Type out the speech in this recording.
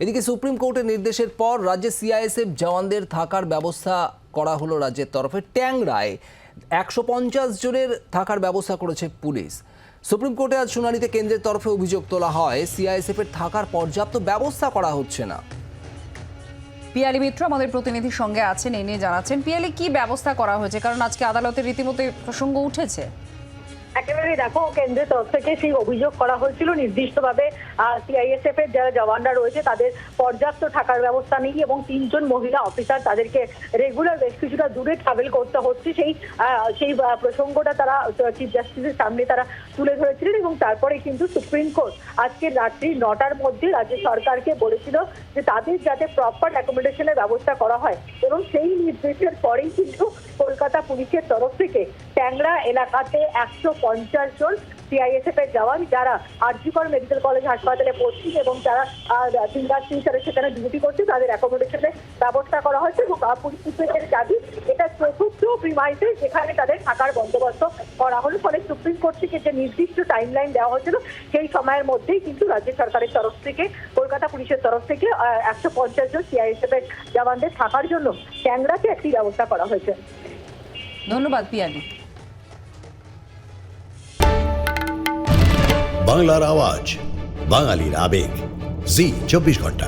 এদিকে সুপ্রিম কোর্টের নির্দেশের পর রাজ্যে সিআইএসএফ জওয়ানদের থাকার ব্যবস্থা করা হলো রাজ্যের তরফে। ট্যাংরায় 150 জনের থাকার ব্যবস্থা করেছে পুলিশ। সুপ্রিম কোর্টে আজ শুনানিতে কেন্দ্রের তরফে অভিযোগ তোলা হয় সিআইএসএফ এর থাকার পর্যাপ্ত ব্যবস্থা করা হচ্ছে না। পিয়ালি মিত্র আমাদের প্রতিনিধির সঙ্গে আছেন, এই নিয়ে জানাচ্ছেন। পিয়ালি, কি ব্যবস্থা করা হয়েছে? কারণ আজকে আদালতে রীতিমতো প্রসঙ্গ উঠেছে। একেবারে দেখো, কেন্দ্রের তরফ থেকে সেই অভিযোগ করা হয়েছিল নির্দিষ্টভাবে সিআইএসএফ এর যারা জওয়ানরা রয়েছে তাদের পর্যাপ্ত থাকার ব্যবস্থা নেই এবং 3 জন মহিলা অফিসার তাদেরকে রেগুলার বেশ কিছুটা দূরে ট্রাভেল করতে হচ্ছে। সেই প্রসঙ্গটা তারা চিফ জাস্টিসের সামনে তারা তুলে ধরেছিলেন এবং তারপরে কিন্তু সুপ্রিম কোর্ট আজকে রাত্রি 9টার মধ্যে রাজ্য সরকারকে বলেছিল যে তাদের যাতে প্রপার অ্যাকোমোডেশনের ব্যবস্থা করা হয় এবং সেই নির্দেশের পরেই কিন্তু কলকাতা পুলিশের তরফ থেকে ট্যাংরা এলাকাতে 150 জন সিআইএসএফ এর জওয়ান যারা আরজিকর মেডিকেল কলেজ হাসপাতালে ভর্তি এবং যারা ফিঙ্গার টিচারে সেখানে ডিউটি করছে তাদের অ্যাকোমোডেশনের ব্যবস্থা করা হয়েছে এবং পুলিশের দাবি এটা চতুর্থ প্রিমাইসে যেখানে তাদের থাকার বন্দোবস্ত করা হলো। ফলে সুপ্রিম কোর্ট থেকে যে নির্দিষ্ট টাইমলাইন দেওয়া হয়েছিল সেই সময়ের মধ্যেই কিন্তু রাজ্য সরকারের তরফ থেকে কলকাতা পুলিশের তরফ থেকে 150 জন সিআইএসএফ এর জওয়ানদের থাকার জন্য ট্যাংরাতে একটি ব্যবস্থা করা হয়েছে। ধন্যবাদ পিয়ালি। বাংলার আওয়াজ, বাঙালির আবেগ, জি 24 ঘন্টা।